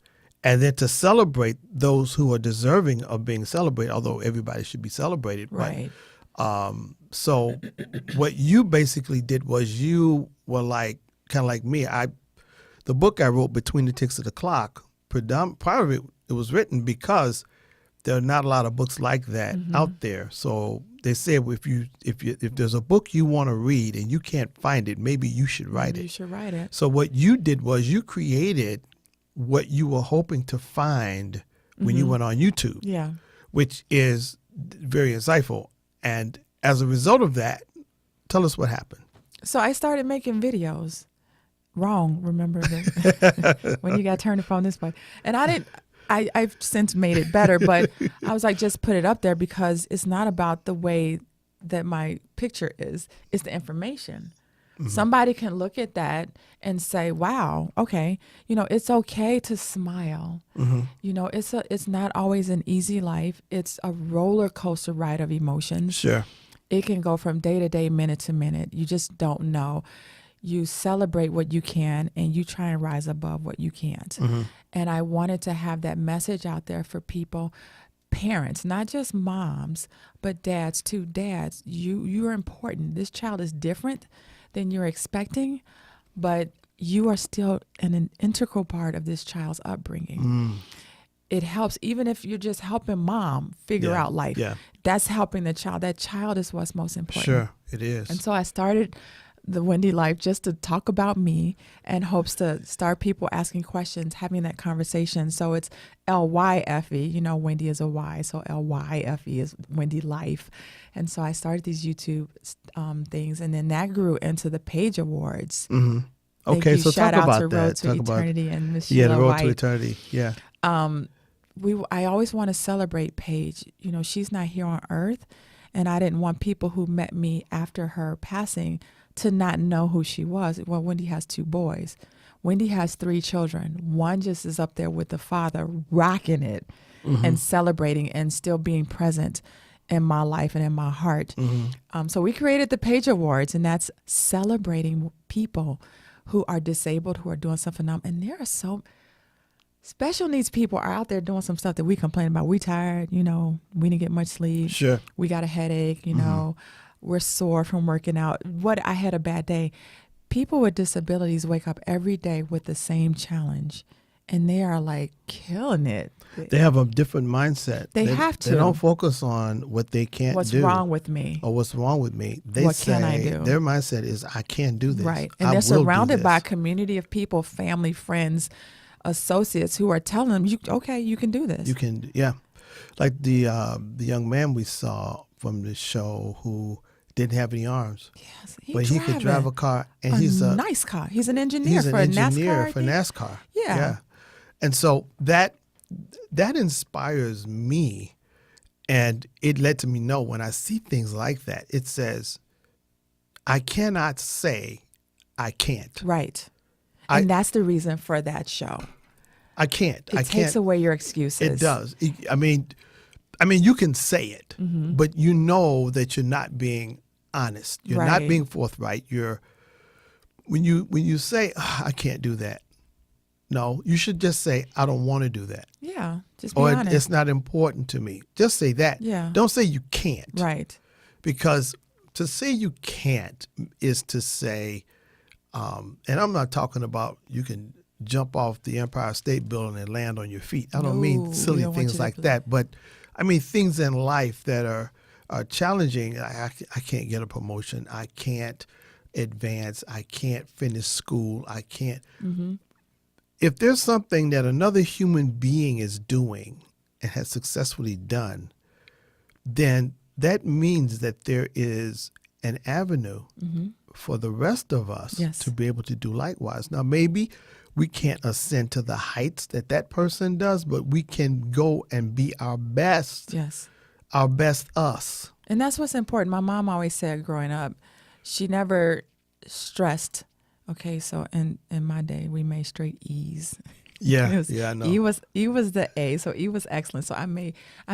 and then to celebrate those who are deserving of being celebrated, although everybody should be celebrated. Right. So what you basically did was you were like, kind of like me. The book I wrote, Between the Ticks of the Clock, part of it was written because there are not a lot of books like that out there. So they said if there's a book you want to read and you can't find it, maybe you should write You it. should write it. So what you did was you created what you were hoping to find when you went on YouTube, Yeah. which is very insightful. And as a result of that, tell us what happened. So I started making videos. Wrong, remember when you got turned the phone this way. And I've since made it better, but I was like, just put it up there because it's not about the way that my picture is. It's the information. Somebody can look at that and say, wow, okay, it's okay to smile. It's not always an easy life. It's a roller coaster ride of emotions. Sure. It can go from day to day, minute to minute. You just don't know. You celebrate what you can and you try and rise above what you can't. And I wanted to have that message out there for people, parents, not just moms, but dads too. Dads, you are important. This child is different than you're expecting, but you are still an integral part of this child's upbringing. It helps, even if you're just helping mom figure out life. Yeah. That's helping the child. That child is what's most important. Sure, it is. And so I started the Wendy Life just to talk about me and hopes to start people asking questions, having that conversation. So it's LYFE, Wendy is a Y, so LYFE is Wendy Life. And so I started these YouTube things, and then that grew into the Page Awards. Mm-hmm. Thank Okay, you. so Shout talk out about to that. Road to Talk about Eternity and Miss the Sheila Road White. to Eternity. Yeah. I always want to celebrate Paige. She's not here on earth, and I didn't want people who met me after her passing to not know who she was. Well, Wendy has 2 boys. Wendy has 3 children. One just is up there with the father, rocking it and celebrating and still being present in my life and in my heart. So we created the Page Awards, and that's celebrating people who are disabled, who are doing something phenomenal. And there are so special needs people are out there doing some stuff that we complain about. We tired, we didn't get much sleep. Sure. We got a headache, we're sore from working out. I had a bad day. People with disabilities wake up every day with the same challenge, and they are like killing it. They have a different mindset. They have to. They don't focus on what they can't What's do. wrong with me? Or what's wrong with me. They What say can I do? Their mindset is, I can't do this. Right. And I they're will do surrounded by a this. community of people, family, friends, associates who are telling them, you can do this. You can, yeah. Like the young man we saw from the show who didn't have any arms, Yes, but he could drive a car, and he's a nice car. He's an engineer he's an for engineer NASCAR. I for think. NASCAR. Yeah. And so that inspires me, and it lets me know when I see things like that, it says, I cannot say I can't. Right. And that's the reason for that show. I can't. It takes away your excuses. It does. I mean, you can say it, but you know that you're not being honest. You're not Right. being forthright. When you say, I can't do that. No, you should just say, I don't want to do that. Yeah. Just be Or honest. it's not important to me. Just say that. Yeah. Don't say you can't. Right. Because to say you can't is to say, and I'm not talking about you can jump off the Empire State Building and land on your feet. I don't No, mean we silly don't want things you to like do that, but I mean things in life that are challenging. I can't get a promotion. I can't advance. I can't finish school. I can't. Mm-hmm. If there's something that another human being is doing and has successfully done, then that means that there is an avenue for the rest of us Yes. to be able to do likewise. Now, maybe we can't ascend to the heights that that person does, but we can go and be our best us. And that's what's important. My mom always said growing up, she never stressed. Okay, so in my day, we made straight E's. Yeah, I know. E was the A, so E was excellent. So I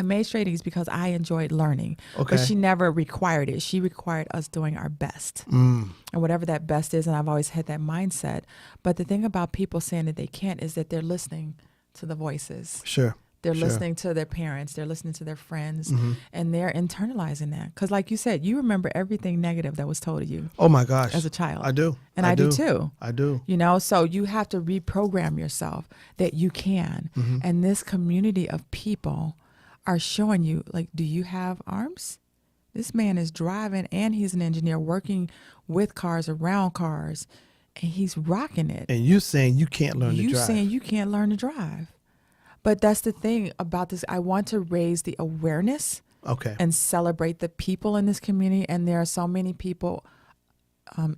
made straight E's because I enjoyed learning. Okay. But she never required it. She required us doing our best. Mm. And whatever that best is, and I've always had that mindset. But the thing about people saying that they can't is that they're listening to the voices. Sure. They're Sure. listening to their parents. They're listening to their friends. Mm-hmm. And they're internalizing that. Because like you said, you remember everything negative that was told to you Oh my gosh. as a child. I do. And I do too. I do. You know, so you have to reprogram yourself that you can. Mm-hmm. And this community of people are showing you, like, do you have arms? This man is driving and he's an engineer working with cars, around cars, and he's rocking it. And you saying you can't learn to You drive. saying you can't learn to drive. But that's the thing about this. I want to raise the awareness Okay. and celebrate the people in this community. And there are so many people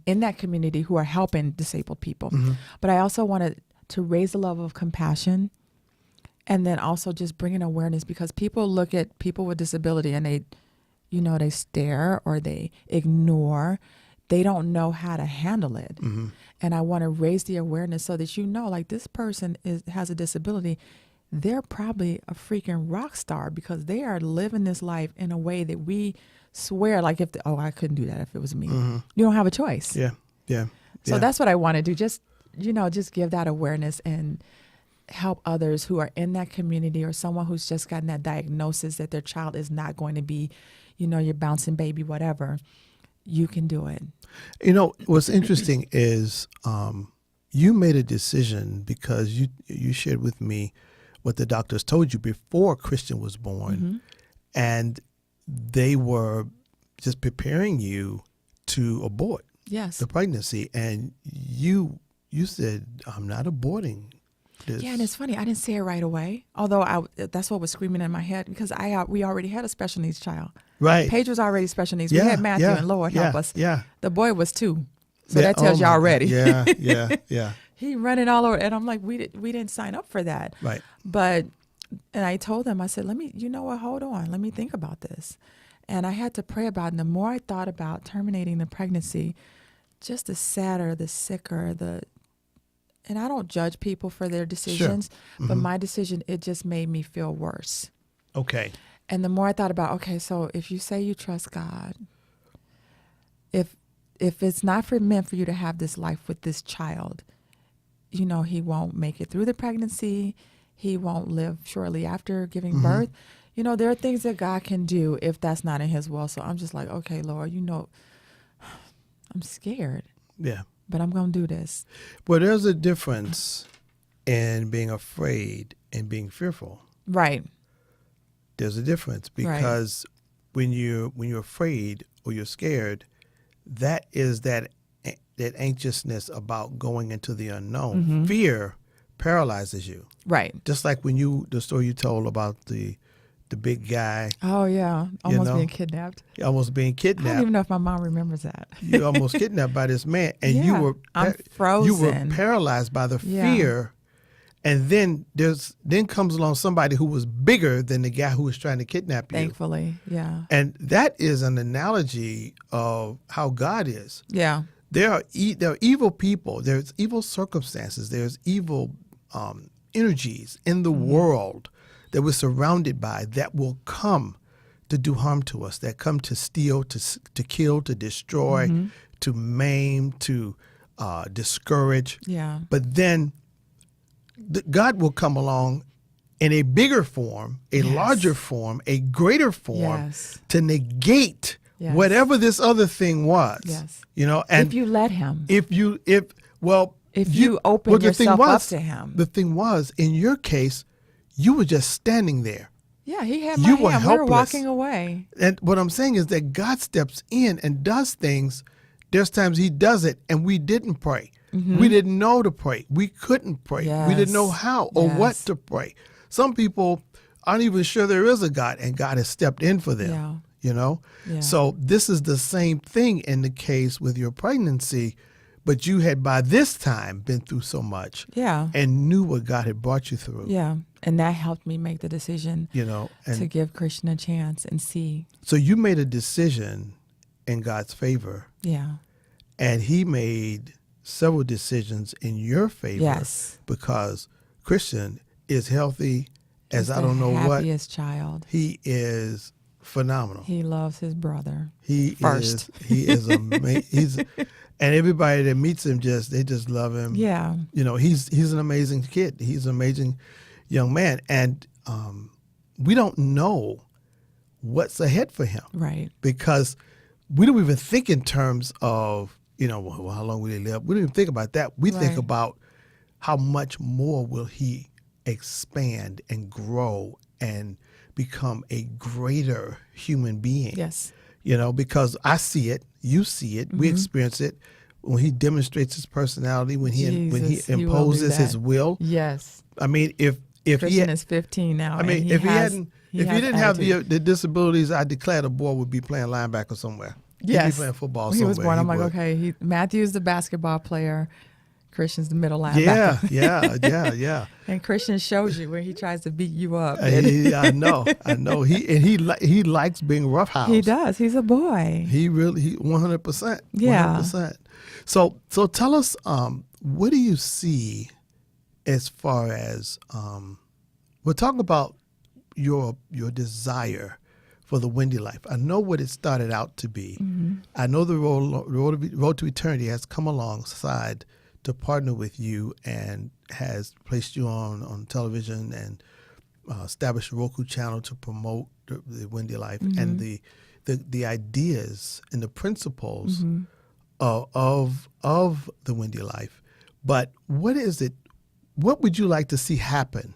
in that community who are helping disabled people. Mm-hmm. But I also wanted to raise the level of compassion and then also just bring in awareness, because people look at people with disability and they stare or they ignore. They don't know how to handle it. Mm-hmm. And I want to raise the awareness so that like this person has a disability. They're probably a freaking rock star because they are living this life in a way that we swear, like I couldn't do that if it was me. Mm-hmm. You don't have a choice. Yeah. So that's what I want to do. Just give that awareness and help others who are in that community, or someone who's just gotten that diagnosis that their child is not going to be, your bouncing baby, whatever. You can do it. What's interesting is you made a decision because you shared with me what the doctors told you before Christian was born, Mm-hmm. and they were just preparing you to abort Yes. the pregnancy, and you said, I'm not aborting this. Yeah, and it's funny. I didn't say it right away, although that's what was screaming in my head, because we already had a special needs child. Right. Paige was already special needs. Yeah, We had Matthew, yeah, and Lord yeah, help us. yeah. The boy was 2, so Yeah, that tells you my already. God. Yeah. He running all over, and I'm like, we didn't sign up for that. Right. But, and I told them, I said, hold on, let me think about this. And I had to pray about it. And the more I thought about terminating the pregnancy, just the sadder, the sicker, and I don't judge people for their decisions, Sure. but Mhm. my decision, it just made me feel worse. Okay. And the more I thought about, okay, so if you say you trust God, if it's not meant for you to have this life with this child, he won't make it through the pregnancy. He won't live shortly after giving Mhm. birth. There are things that God can do if that's not in his will. So I'm just like, okay, Lord, I'm scared, Yeah. but I'm going to do this. Well, there's a difference in being afraid and being fearful. Right. There's a difference because when you're afraid or you're scared, that is that anxiousness about going into the unknown. Mhm. Fear paralyzes you. Right. Just like when the story you told about the big guy Oh, yeah. Almost know? being kidnapped. almost being I don't kidnapped. even know if my mom remembers that. You almost kidnapped by this man, and you Yeah, were I'm you were frozen. paralyzed by the Yeah. fear. And then comes along somebody who was bigger than the guy who was trying to kidnap you. Thankfully. Yeah. And that is an analogy of how God is. Yeah. There are evil people. There's evil circumstances. There's evil energies in the world that we're surrounded by that will come to do harm to us, that come to steal, to kill, to destroy, to maim, to discourage. Yeah. But then God will come along in a bigger form, a Yes. larger form, a greater form Yes. to negate Yes. whatever this other thing was. Yes. And if you let him. if you open the thing yourself up was- to him. The thing was, in your case, you were just standing there. Yeah, he had my You were hand. We were helpless. walking away. And what I'm saying is that God steps in and does things. There's times he does it and we didn't pray. We didn't know to pray. We couldn't pray. We didn't know Yes. how or what Yes. to pray. Some people aren't even sure there is a God, and God has stepped in for them. Yeah. You know? Yeah. So this is the same thing in the case with your pregnancy, but you had by this time been through so much Yeah. and knew what God had brought you through. Yeah. And that helped me make the decision You know, and to give Christian a chance and see. so you made a decision in God's favor, Yeah. and he made several decisions in your favor. Yes. Because Christian is healthy as He's I don't know the what. happiest child. He is phenomenal. He loves his brother. He first. is amazing. And everybody that meets him they just love him. Yeah. You know, he's an amazing kid. He's an amazing young man, and we don't know what's ahead for him Right. because we don't even think in terms of, you know, well, how long will he live? We don't even think about that. We think Right. about how much more will he expand and grow and become a greater human being. Yes. You know, because I see it, you see it, we experience it when he demonstrates his personality, when he Jesus, he will do imposes his that. will. Yes. I mean, if he Christian had, is 15 now. I mean, and if he has- hadn't, he if he has didn't have attitude. the disabilities, I declare the boy would be playing linebacker somewhere. He'd Yes. be playing football When he somewhere. was born, I'm like, would. okay, Matthew's the basketball player, Christian's the middle linebacker. Yeah. And Christian shows you where he tries to beat you up. I know. He likes being roughhoused. He does. He's a boy. He 100%. Yeah. 100%. So tell us, what do you see as far as we'll talk about your desire for the Wendy life. I know what it started out to be. I know the road to eternity has come alongside to partner with you and has placed you on television and established a Roku channel to promote the Wendy life and the ideas and the principles of the Wendy life. But what is it? What would you like to see happen?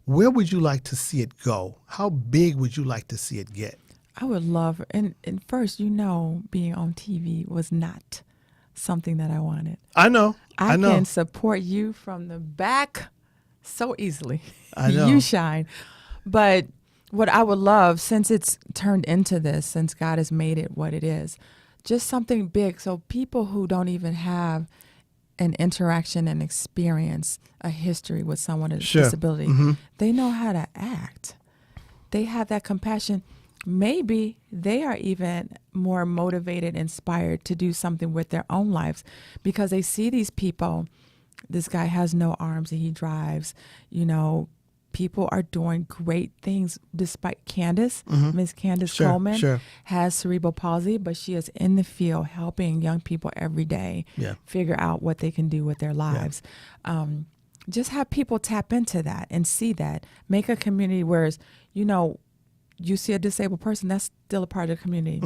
Where would you like to see it go? How big would you like to see it get? I would love, and first, being on TV was not something that I wanted. I know. I can support you from the back so easily. I know. You shine. But what I would love, since it's turned into this, since God has made it what it is, just something big. So people who don't even have an interaction and experience a history with someone with a disability, they know how to act. They have that compassion. Maybe they are even more motivated, inspired to do something with their own lives because they see these people. This guy has no arms and he drives. People are doing great things despite Candace. Miss Candace Coleman has cerebral palsy, but she is in the field helping young people every day figure out what they can do with their lives. Just have people tap into that and see that. Make a community where, you see a disabled person, that's still a part of the community.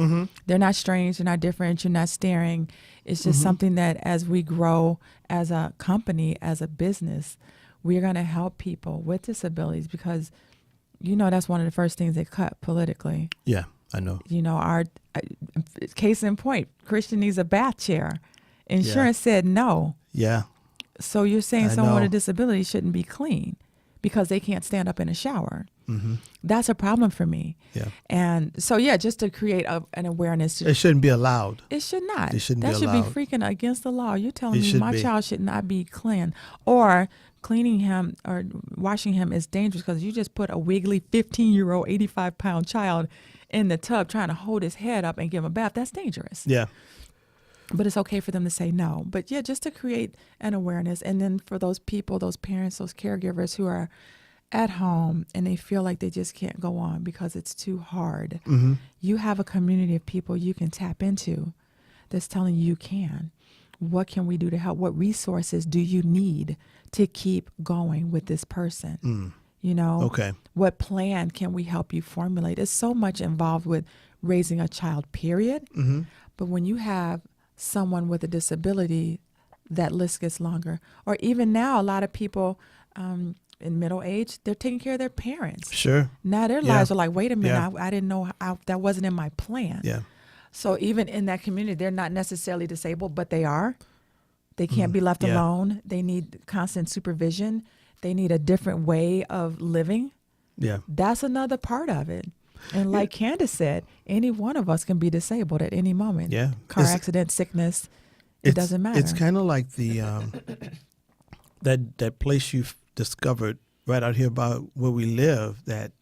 They're not strange, they're not different, you're not staring. It's just something that as we grow as a company, as a business, we're going to help people with disabilities because, that's one of the first things they cut politically. Yeah, I know. Our case in point, Christian needs a bath chair. Insurance said no. Yeah. So you're saying I someone with know. a disability shouldn't be clean because they can't stand up in a shower. That's a problem for me. Yeah. And so, just to create an awareness. It shouldn't be allowed. It should not. It shouldn't that be should allowed. be freaking against the law. You're telling It me should my be. child should not be clean, or cleaning him or washing him is dangerous because you just put a wiggly 15-year-old, 85-pound child in the tub trying to hold his head up and give him a bath. That's dangerous. Yeah. But it's okay for them to say no. But just to create an awareness. And then for those people, those parents, those caregivers who are at home and they feel like they just can't go on because it's too hard. You have a community of people you can tap into that's telling you can. What can we do to help? What resources do you need to keep going with this person? Okay. What plan can we help you formulate? There's so much involved with raising a child, period. But when you have someone with a disability, that list gets longer. Or even now, a lot of people in middle age, they're taking care of their parents. Sure. Now their Yeah. lives are like, wait a minute, Yeah. I didn't know that wasn't in my plan. Yeah. So even in that community, they're not necessarily disabled, but they are. They can't be left Yeah. alone. They need constant supervision. They need a different way of living. Yeah. That's another part of it. And like Candace said, any one of us can be disabled at any moment. Yeah. Car It's- accident, sickness, it doesn't matter. It's kind of like the that place you discovered right out here about where we live, that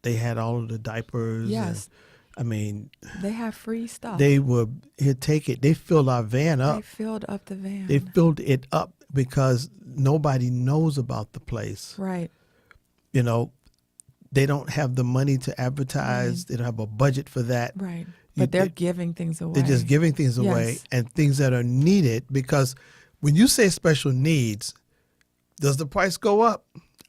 they had all of the diapers. Yes. And, I mean, They have free stuff. they were here. Take it. They filled our van They up. filled up the van. They filled it up because nobody knows about the place. Right. You know, they don't have the money to advertise. They don't have a budget for that. Right. But they're giving things away. They're just giving things away, Yes. and things that are needed. Because when you say special needs, does the price go up?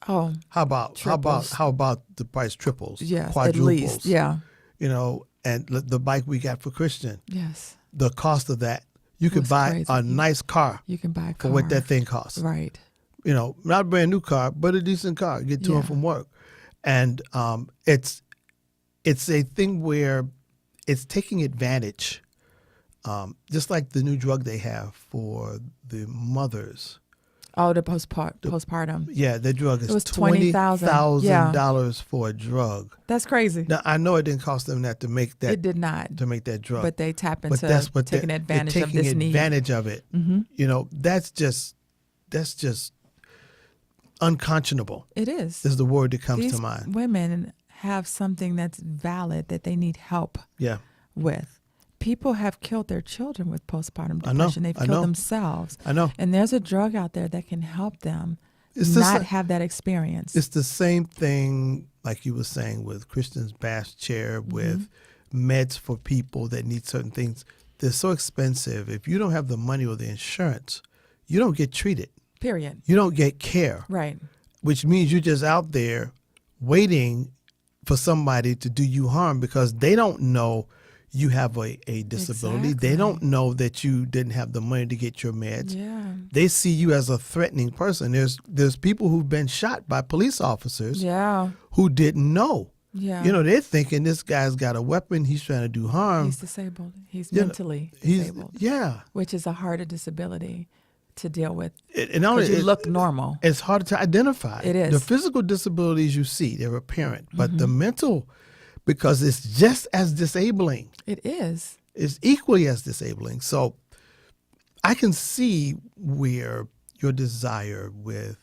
Oh, How about Triples. how about the price triples? yes, quadruples? at least. Yeah. You know, and the bike we got for Christian, Yes. the cost of that, you could Was buy crazy. a nice car You can buy a car. for what that thing costs. Right. You know, not a brand new car, but a decent car. Get to and Yeah. from work, and it's a thing where it's taking advantage, just like the new drug they have for the mothers. Oh, the postpartum. Yeah, that drug is It was $20,000. $20,000 for a drug. That's crazy. Now I know it didn't cost them that to make that It did not. drug, But they tap but into that's what taking they're advantage taking of this need. advantage of it. Mm-hmm. You know, that's just unconscionable. It is. Is the word that comes These to mind. women have something that's valid that they need help Yeah, with. People have killed their children with postpartum I know, depression. They've I killed know. themselves. I know. And there's a drug out there that can help them It's the not sa- have that experience. It's the same thing, like you were saying, with Christian's Bass chair, with meds for people that need certain things. They're so expensive. If you don't have the money or the insurance, you don't get treated. Period. You don't get care, Right. which means you're just out there waiting for somebody to do you harm because they don't know you have a disability. Exactly. They don't know that you didn't have the money to get your meds. Yeah. They see you as a threatening person. There's people who've been shot by police officers Yeah. who didn't know. Yeah. You know, they're thinking this guy's got a weapon. He's trying to do harm. He's disabled. He's You know, mentally He's disabled, yeah. which is a harder disability to deal with And not only because you look normal. it's harder to identify. It is. The physical disabilities you see, they're apparent, but the mental, because it's just as disabling. It is. Is equally as disabling. So I can see where your desire with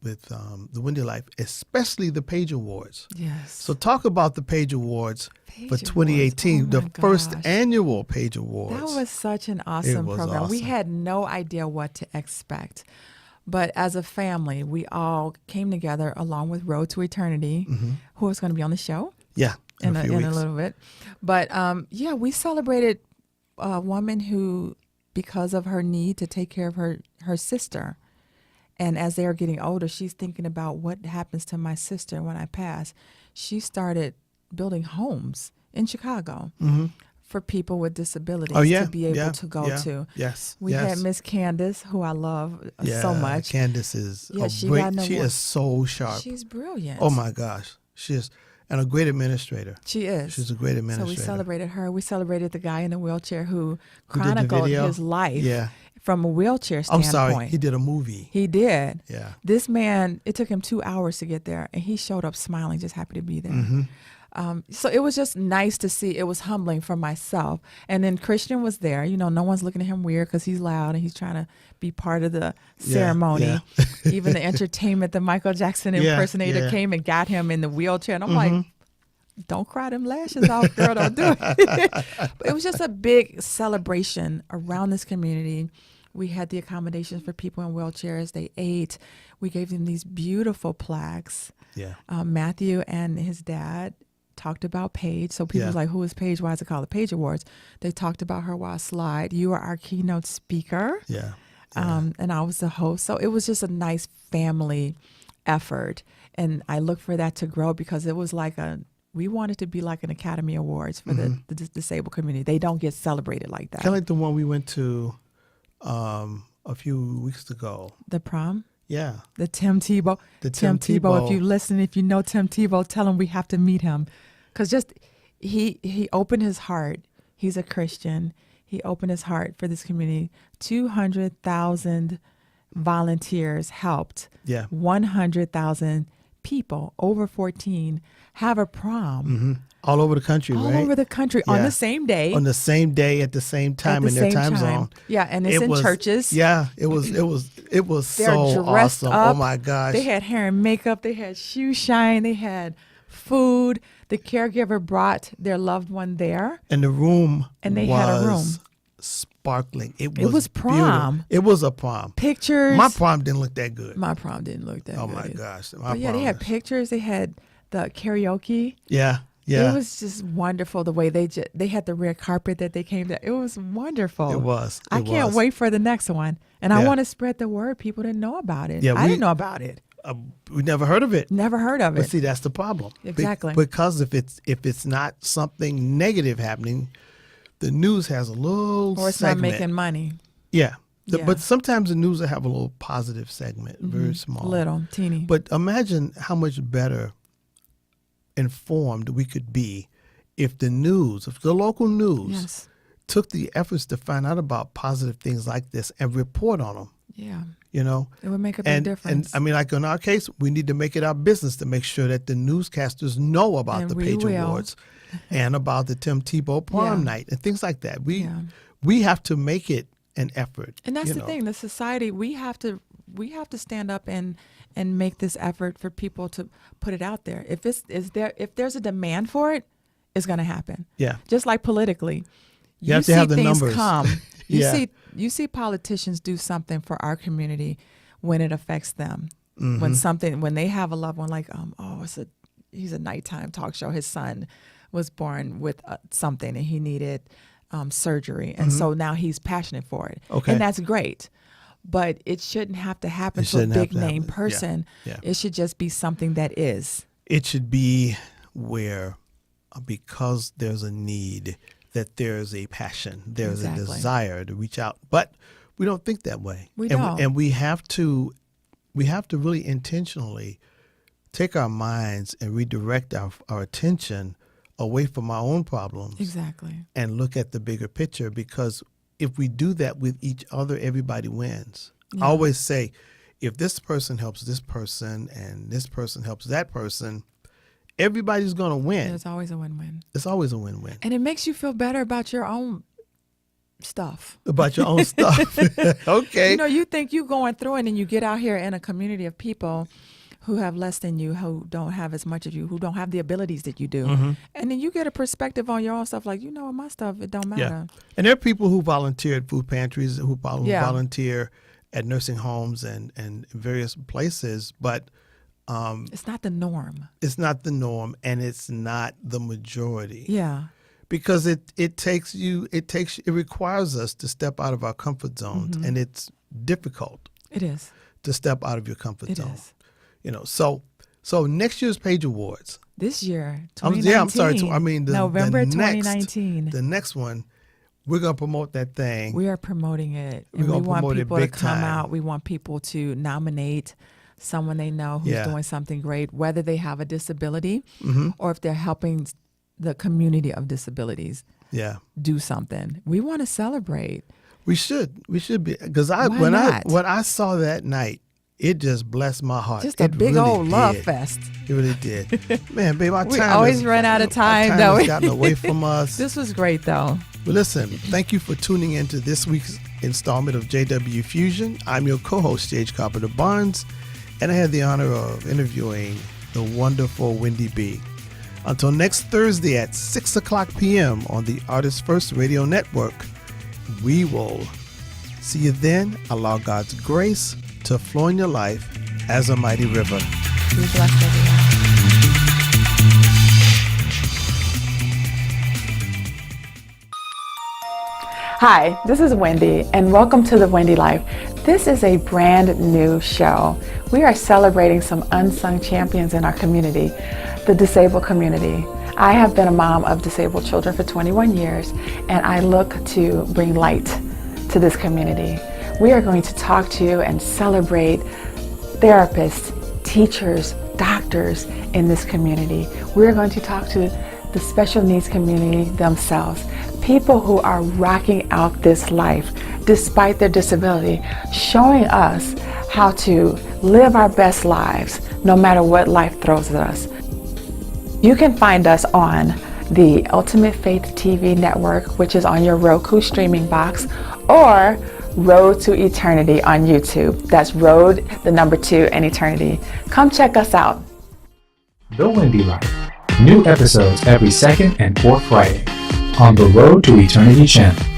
the Wendy Life, especially the Page Awards. Yes. So talk about the Page Awards Page for Awards. 2018, Oh the my first gosh. annual Page Awards. That was such an awesome was program. We awesome. had no idea what to expect. But as a family, we all came together along with Road to Eternity, who is going to be on the show yeah, in a few a weeks. little bit. But yeah, we celebrated a woman who, because of her need to take care of her sister, and as they are getting older, she's thinking about what happens to my sister when I pass. She started building homes in Chicago for people with disabilities Oh yeah, to be able yeah, to go yeah. to. Yes, We yes. had Miss Candace, who I love so much. Candace is Yeah, a she great. got an She award. is so sharp. She's brilliant. Oh my gosh, she is, and a great administrator. She is. She's a great So administrator. we celebrated her. We celebrated the guy in the wheelchair who Who did the chronicled video? his life Yeah. from a wheelchair I'm standpoint. sorry, he did a movie. He did. Yeah. This man, it took him 2 hours to get there, and he showed up smiling, just happy to be there. Mm-hmm. So it was just nice to see. It was humbling for myself. And then Christian was there. You know, no one's looking at him weird because he's loud and he's trying to be part of the ceremony. yeah. Even the entertainment, the Michael Jackson Yeah, impersonator yeah. came and got him in the wheelchair. And I'm like, don't cry them lashes off, girl. Don't do it. But it was just a big celebration around this community. We had the accommodations for people in wheelchairs. They ate. We gave them these beautiful plaques. Yeah. Matthew and his dad talked about Paige. So people Yeah. was like, who is Paige? Why is it called the Page Awards? They talked about her while I slide. You are our keynote speaker. Yeah. And I was the host. So it was just a nice family effort. And I look for that to grow because it was like we wanted to be like an Academy Awards for the disabled community. They don't get celebrated like that. Kind of like the one we went to a few weeks ago. The prom? Yeah. The Tim Tebow. The Tim Tim Tebow. Tebow. If you listen, if you know Tim Tebow, tell him we have to meet him. Because just he opened his heart. He's a Christian. He opened his heart for this community. 200,000 volunteers helped. Yeah. 100,000 people over 14 have a prom. All over the country, All right? over the country on Yeah. the same day. On the same day at the same time in their time zone. Yeah, and it's in churches. Yeah, it was They're so dressed awesome. up. Oh my gosh. They had hair and makeup. They had shoe shine. They had food. The caregiver brought their loved one there. And the room And they had a room. was sparkling. It was prom. beautiful. It was a prom. Pictures. My prom didn't look that good. My prom didn't look that Oh good. my gosh. But yeah, they had pictures. They had the karaoke. Yeah. It was just wonderful the way they had the red carpet that they came to. It was wonderful. It was. I can't wait for the next one. And I want to spread the word. People didn't know about it. Yeah, I didn't know about it. We never heard of it. Never heard of But it. see, that's the problem. Exactly. Because if it's not something negative happening, the news has a little Or it's segment. not making money. Yeah. Yeah. But sometimes the news will have a little positive segment, very small. Little, teeny. But imagine how much better informed we could be if the news, if the local news Yes. took the efforts to find out about positive things like this and report on them, Yeah. you know? It would make a big And difference. I mean, like in our case, we need to make it our business to make sure that the newscasters know about And the we Page will. Awards and about the Tim Tebow prom Yeah. night and things like that. We Yeah. we have to make it an effort. And that's you the know. thing. The society, we have to stand up and make this effort for people to put it out there. If there's a demand for it, it's going to happen. Yeah. Just like politically, You have to have the things numbers. come. You Yeah. you see politicians do something for our community when it affects them. Mm-hmm. When they have a loved one like he's a nighttime talk show. His son was born with something and he needed surgery, and so now he's passionate for it. Okay. And that's great. But it shouldn't have to happen It to a shouldn't have big to name happen. person. Yeah. It should just be something that is. It should be where, because there's a need, that there's a passion, there's Exactly. a desire to reach out. But we don't think that way. We and don't. And we have to really intentionally take our minds and redirect our attention away from our own problems Exactly. and look at the bigger picture, because if we do that with each other, everybody wins. Yeah. I always say, if this person helps this person and this person helps that person, everybody's going to win. There's always a win-win. It's always a win-win. And it makes you feel better about your own stuff. About your own stuff. Okay. You know, you think you going through it and you get out here in a community of people who have less than you, who don't have as much of you, who don't have the abilities that you do. Mm-hmm. And then you get a perspective on your own stuff like, you know, my stuff, it don't matter. Yeah. And there are people who volunteer at food pantries, who Yeah. volunteer at nursing homes and various places, but It's not the norm. it's not the norm and it's not the majority. Yeah. Because it requires us to step out of our comfort zones, Mm-hmm. and it's difficult It is. to step out of your comfort It zone. is. You know, so next year's Page Awards. This year, I'm 2019. sorry. I mean, November the 2019. The next one, we're gonna promote that thing. We are promoting it. We're And we gonna want promote it people to big come time. out. We want people to nominate someone they know who's Yeah. doing something great, whether they have a disability Mm-hmm. or if they're helping the community of disabilities Yeah, do something. We want to celebrate. we should be, because Why when not? I saw that night, it just blessed my heart. Just a It big really old love did. fest. It really did. Man, babe, our We time always has- run out of time, our though. has gotten away from us. This was great, though. But listen, thank you for tuning in to this week's installment of JW Fusion. I'm your co-host, Stage Carpenter Barnes, and I had the honor of interviewing the wonderful Wendy B. Until next Thursday at 6 o'clock p.m. on the Artist First Radio Network, we will see you then. Allow God's grace to flow in your life as a mighty river. Be blessed, everyone. Hi, this is Wendy, and welcome to The Wendy Life. This is a brand new show. We are celebrating some unsung champions in our community, the disabled community. I have been a mom of disabled children for 21 years, and I look to bring light to this community. We are going to talk to you and celebrate therapists, teachers, doctors in this community. We're going to talk to the special needs community themselves, people who are rocking out this life despite their disability, showing us how to live our best lives no matter what life throws at us. You can find us on the Ultimate Faith TV network, which is on your Roku streaming box, or Road to Eternity on YouTube. That's Road, the number 2, and Eternity. Come check us out. The Wendy Life. New episodes every second and fourth Friday on the Road to Eternity channel.